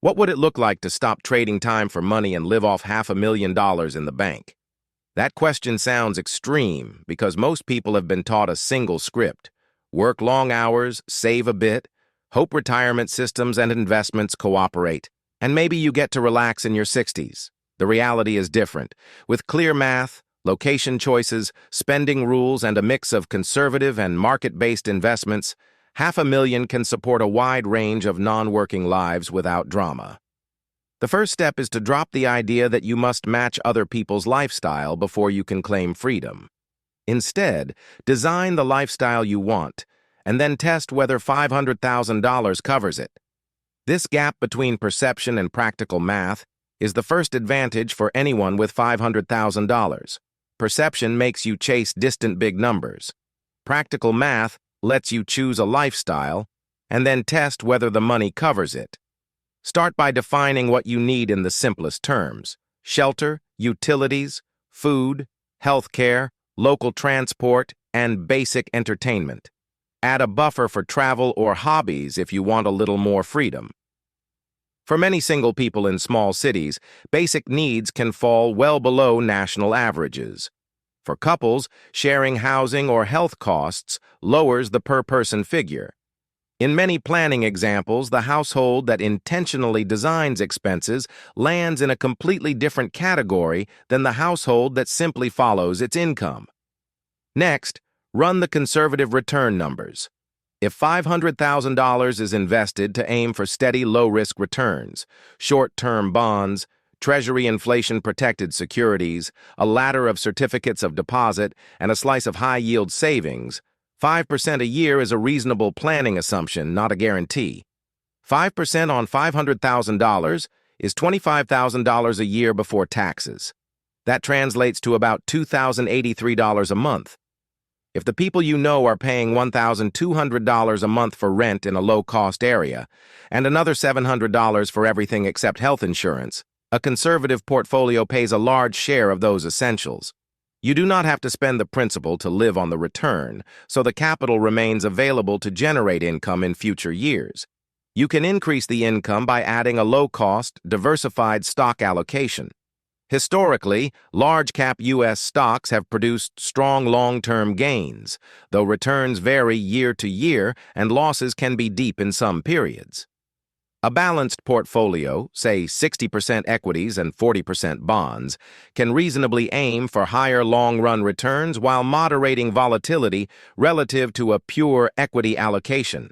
What would it look like to stop trading time for money and live off $500,000 in the bank? That question sounds extreme because most people have been taught a single script. Work long hours, save a bit, hope retirement systems and investments cooperate, and maybe you get to relax in your 60s. The reality is different. With clear math, location choices, spending rules, and a mix of conservative and market-based investments, $500,000 can support a wide range of non-working lives without drama. The first step is to drop the idea that you must match other people's lifestyle before you can claim freedom. Instead, design the lifestyle you want, and then test whether $500,000 covers it. This gap between perception and practical math is the first advantage for anyone with $500,000. Perception makes you chase distant big numbers. Practical math lets you choose a lifestyle and then test whether the money covers it. Start by defining what you need in the simplest terms: shelter, utilities, food, healthcare, local transport, and basic entertainment. Add a buffer for travel or hobbies if you want a little more freedom. For many single people in small cities, basic needs can fall well below national averages. For couples, sharing housing or health costs lowers the per-person figure. In many planning examples, the household that intentionally designs expenses lands in a completely different category than the household that simply follows its income. Next, run the conservative return numbers. If $500,000 is invested to aim for steady low-risk returns, short-term bonds, Treasury inflation-protected securities, a ladder of certificates of deposit, and a slice of high-yield savings, 5% a year is a reasonable planning assumption, not a guarantee. 5% on $500,000 is $25,000 a year before taxes. That translates to about $2,083 a month. If the people you know are paying $1,200 a month for rent in a low-cost area, and another $700 for everything except health insurance, a conservative portfolio pays a large share of those essentials. You do not have to spend the principal to live on the return, so the capital remains available to generate income in future years. You can increase the income by adding a low-cost, diversified stock allocation. Historically, large-cap U.S. stocks have produced strong long-term gains, though returns vary year to year and losses can be deep in some periods. A balanced portfolio, say 60% equities and 40% bonds, can reasonably aim for higher long-run returns while moderating volatility relative to a pure equity allocation.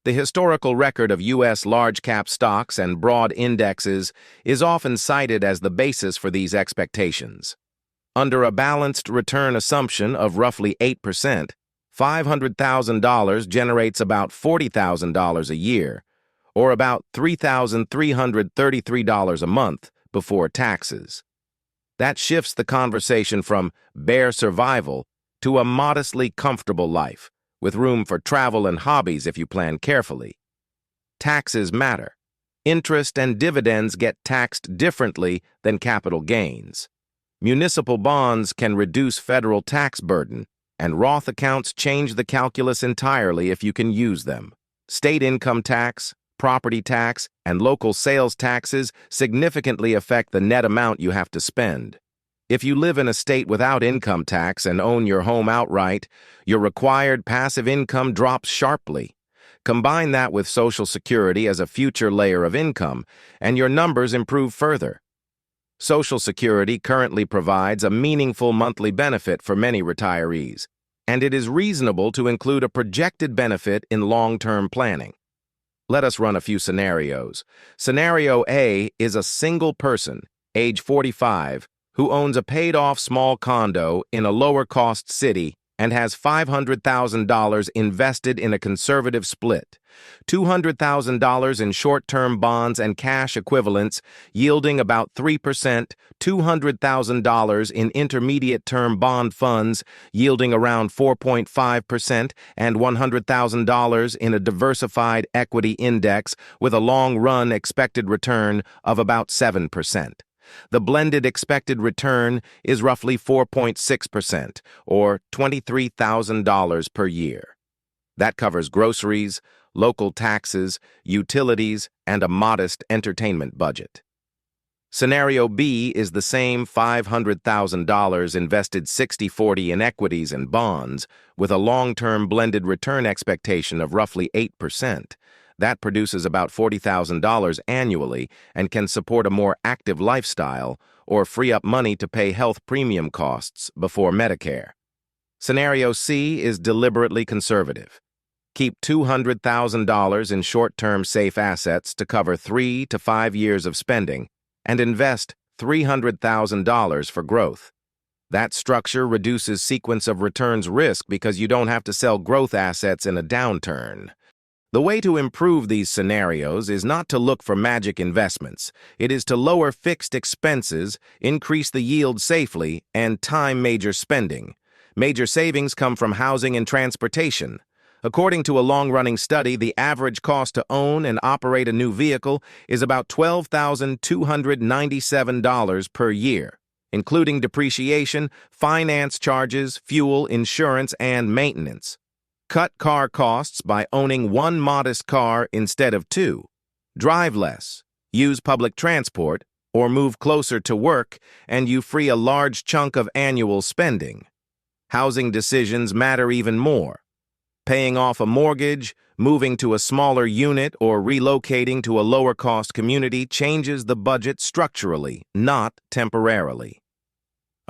The historical record of U.S. large-cap stocks and broad indexes is often cited as the basis for these expectations. Under a balanced return assumption of roughly 8%, $500,000 generates about $40,000 a year, or about $3,333 a month before taxes. That shifts the conversation from bare survival to a modestly comfortable life, with room for travel and hobbies if you plan carefully. Taxes matter. Interest and dividends get taxed differently than capital gains. Municipal bonds can reduce federal tax burden, and Roth accounts change the calculus entirely if you can use them. State income tax, property tax, and local sales taxes significantly affect the net amount you have to spend. If you live in a state without income tax and own your home outright, your required passive income drops sharply. Combine that with Social Security as a future layer of income, and your numbers improve further. Social Security currently provides a meaningful monthly benefit for many retirees, and it is reasonable to include a projected benefit in long-term planning. Let us run a few scenarios. Scenario A is a single person, age 45, who owns a paid-off small condo in a lower-cost city and has $500,000 invested in a conservative split, $200,000 in short-term bonds and cash equivalents yielding about 3%, $200,000 in intermediate-term bond funds yielding around 4.5%, and $100,000 in a diversified equity index with a long-run expected return of about 7%. The blended expected return is roughly 4.6%, or $23,000 per year. That covers groceries, local taxes, utilities, and a modest entertainment budget. Scenario B is the same $500,000 invested 60-40 in equities and bonds, with a long-term blended return expectation of roughly 8%. That produces about $40,000 annually and can support a more active lifestyle or free up money to pay health premium costs before Medicare. Scenario C is deliberately conservative. Keep $200,000 in short-term safe assets to cover 3 to 5 years of spending, and invest $300,000 for growth. That structure reduces sequence of returns risk because you don't have to sell growth assets in a downturn. The way to improve these scenarios is not to look for magic investments. It is to lower fixed expenses, increase the yield safely, and time major spending. Major savings come from housing and transportation. According to a long-running study, the average cost to own and operate a new vehicle is about $12,297 per year, including depreciation, finance charges, fuel, insurance, and maintenance. Cut car costs by owning one modest car instead of two. Drive less, use public transport, or move closer to work, and you free a large chunk of annual spending. Housing decisions matter even more. Paying off a mortgage, moving to a smaller unit, or relocating to a lower-cost community changes the budget structurally, not temporarily.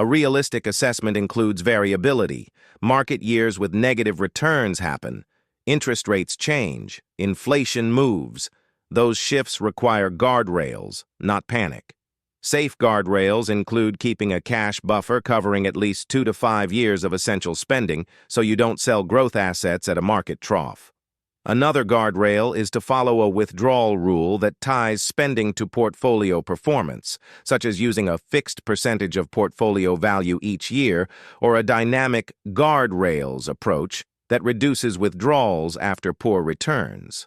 A realistic assessment includes variability. Market years with negative returns happen. Interest rates change. Inflation moves. Those shifts require guardrails, not panic. Safe guardrails include keeping a cash buffer covering at least 2 to 5 years of essential spending so you don't sell growth assets at a market trough. Another guardrail is to follow a withdrawal rule that ties spending to portfolio performance, such as using a fixed percentage of portfolio value each year or a dynamic guardrails approach that reduces withdrawals after poor returns.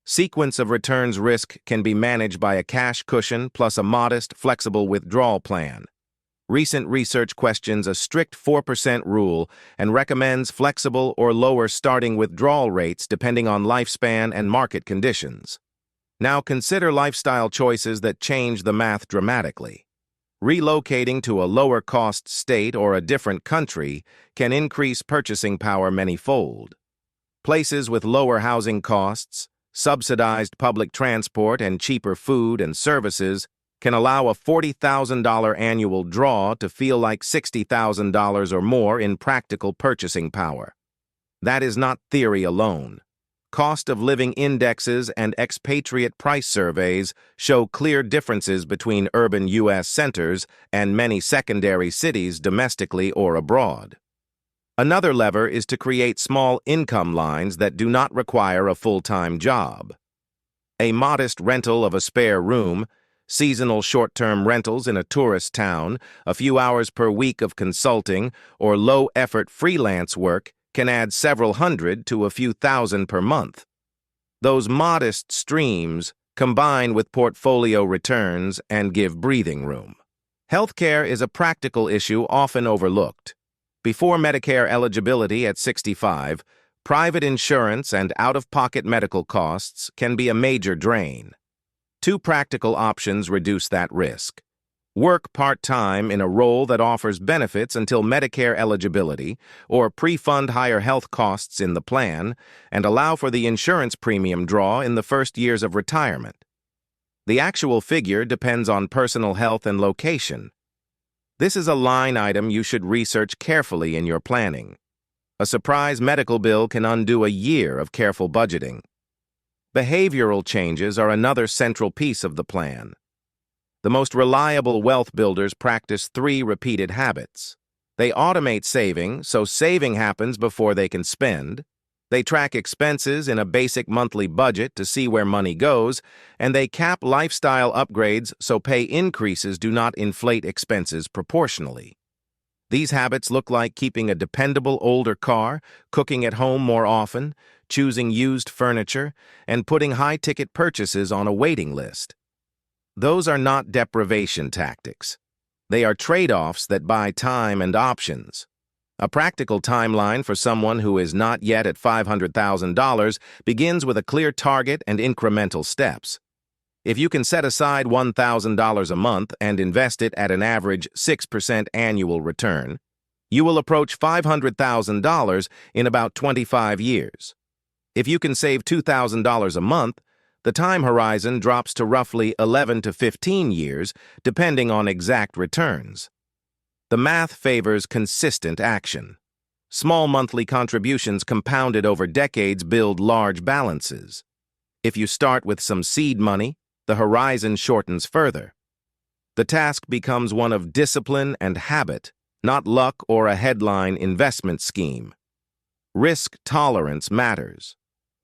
Sequence of returns risk can be managed by a cash cushion plus a modest, flexible withdrawal plan. Recent research questions a strict 4% rule and recommends flexible or lower starting withdrawal rates depending on lifespan and market conditions. Now consider lifestyle choices that change the math dramatically. Relocating to a lower-cost state or a different country can increase purchasing power many-fold. Places with lower housing costs, subsidized public transport, and cheaper food and services can allow a $40,000 annual draw to feel like $60,000 or more in practical purchasing power. That is not theory alone. Cost of living indexes and expatriate price surveys show clear differences between urban U.S. centers and many secondary cities domestically or abroad. Another lever is to create small income lines that do not require a full-time job. A modest rental of a spare room, seasonal short-term rentals in a tourist town, a few hours per week of consulting, or low-effort freelance work can add several hundred to a few thousand per month. Those modest streams combine with portfolio returns and give breathing room. Healthcare is a practical issue often overlooked. Before Medicare eligibility at 65, private insurance and out-of-pocket medical costs can be a major drain. Two practical options reduce that risk. Work part-time in a role that offers benefits until Medicare eligibility, or pre-fund higher health costs in the plan, and allow for the insurance premium draw in the first years of retirement. The actual figure depends on personal health and location. This is a line item you should research carefully in your planning. A surprise medical bill can undo a year of careful budgeting. Behavioral changes are another central piece of the plan. The most reliable wealth builders practice 3 repeated habits. They automate saving, so saving happens before they can spend. They track expenses in a basic monthly budget to see where money goes, and they cap lifestyle upgrades so pay increases do not inflate expenses proportionally. These habits look like keeping a dependable older car, cooking at home more often, choosing used furniture, and putting high-ticket purchases on a waiting list. Those are not deprivation tactics. They are trade-offs that buy time and options. A practical timeline for someone who is not yet at $500,000 begins with a clear target and incremental steps. If you can set aside $1,000 a month and invest it at an average 6% annual return, you will approach $500,000 in about 25 years. If you can save $2,000 a month, the time horizon drops to roughly 11 to 15 years, depending on exact returns. The math favors consistent action. Small monthly contributions compounded over decades build large balances. If you start with some seed money, the horizon shortens further. The task becomes one of discipline and habit, not luck or a headline investment scheme. Risk tolerance matters.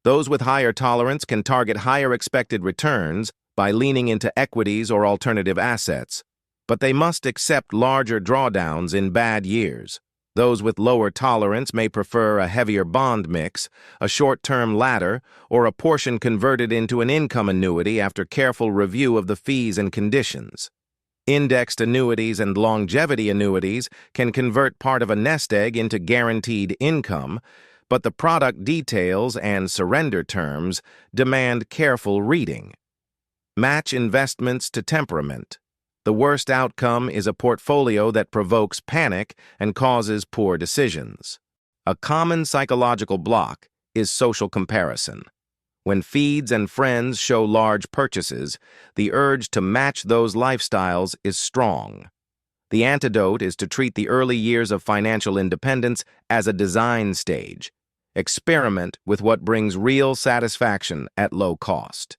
Those with higher tolerance can target higher expected returns by leaning into equities or alternative assets, but they must accept larger drawdowns in bad years. Those with lower tolerance may prefer a heavier bond mix, a short-term ladder, or a portion converted into an income annuity after careful review of the fees and conditions. Indexed annuities and longevity annuities can convert part of a nest egg into guaranteed income, but the product details and surrender terms demand careful reading. Match investments to temperament. The worst outcome is a portfolio that provokes panic and causes poor decisions. A common psychological block is social comparison. When feeds and friends show large purchases, the urge to match those lifestyles is strong. The antidote is to treat the early years of financial independence as a design stage. Experiment with what brings real satisfaction at low cost.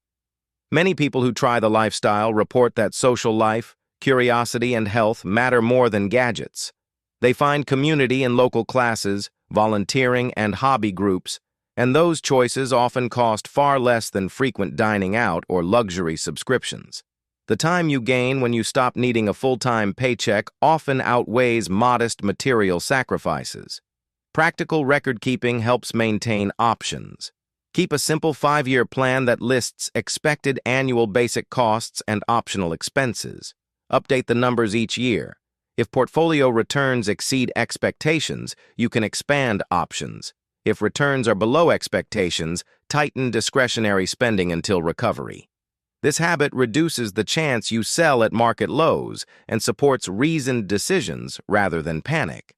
Many people who try the lifestyle report that social life, curiosity, and health matter more than gadgets. They find community in local classes, volunteering, and hobby groups, and those choices often cost far less than frequent dining out or luxury subscriptions. The time you gain when you stop needing a full-time paycheck often outweighs modest material sacrifices. Practical record-keeping helps maintain options. Keep a simple 5-year plan that lists expected annual basic costs and optional expenses. Update the numbers each year. If portfolio returns exceed expectations, you can expand options. If returns are below expectations, tighten discretionary spending until recovery. This habit reduces the chance you sell at market lows and supports reasoned decisions rather than panic.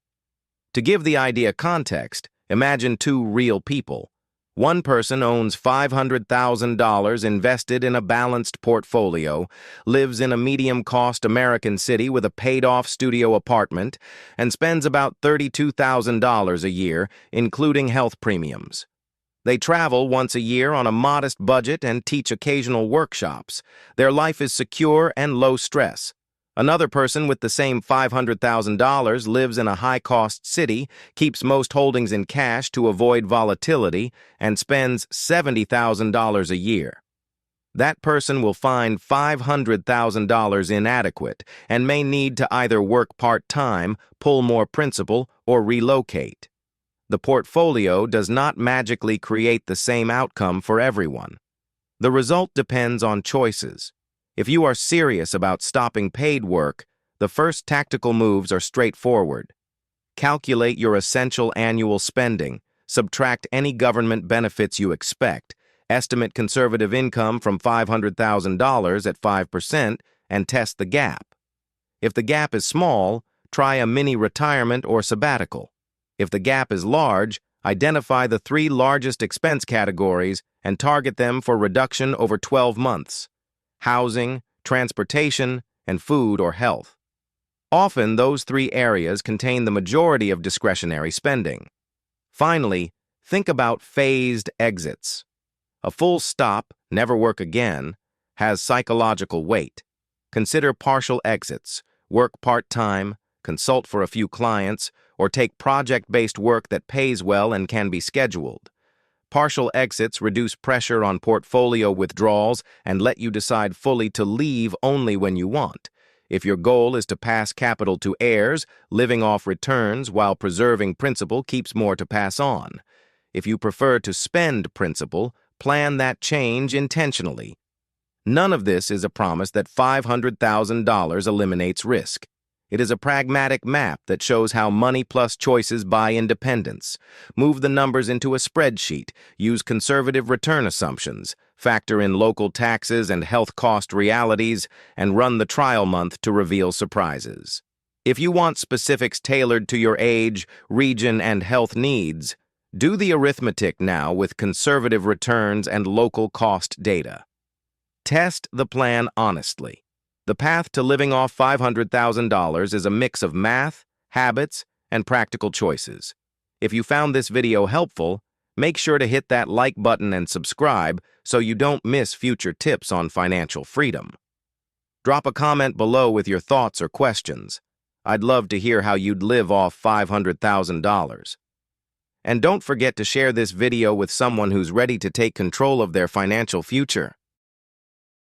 To give the idea context, imagine two real people. One person owns $500,000 invested in a balanced portfolio, lives in a medium-cost American city with a paid-off studio apartment, and spends about $32,000 a year, including health premiums. They travel once a year on a modest budget and teach occasional workshops. Their life is secure and low stress. Another person with the same $500,000 lives in a high-cost city, keeps most holdings in cash to avoid volatility, and spends $70,000 a year. That person will find $500,000 inadequate and may need to either work part-time, pull more principal, or relocate. The portfolio does not magically create the same outcome for everyone. The result depends on choices. If you are serious about stopping paid work, the first tactical moves are straightforward. Calculate your essential annual spending, subtract any government benefits you expect, estimate conservative income from $500,000 at 5%, and test the gap. If the gap is small, try a mini retirement or sabbatical. If the gap is large, identify the 3 largest expense categories and target them for reduction over 12 months. Housing, transportation, and food or health. Often, those 3 areas contain the majority of discretionary spending. Finally, think about phased exits. A full stop, never work again, has psychological weight. Consider partial exits, work part-time, consult for a few clients, or take project-based work that pays well and can be scheduled. Partial exits reduce pressure on portfolio withdrawals and let you decide fully to leave only when you want. If your goal is to pass capital to heirs, living off returns while preserving principal keeps more to pass on. If you prefer to spend principal, plan that change intentionally. None of this is a promise that $500,000 eliminates risk. It is a pragmatic map that shows how money plus choices buy independence. Move the numbers into a spreadsheet, use conservative return assumptions, factor in local taxes and health cost realities, and run the trial month to reveal surprises. If you want specifics tailored to your age, region, and health needs, do the arithmetic now with conservative returns and local cost data. Test the plan honestly. The path to living off $500,000 is a mix of math, habits, and practical choices. If you found this video helpful, make sure to hit that like button and subscribe so you don't miss future tips on financial freedom. Drop a comment below with your thoughts or questions. I'd love to hear how you'd live off $500,000. And don't forget to share this video with someone who's ready to take control of their financial future.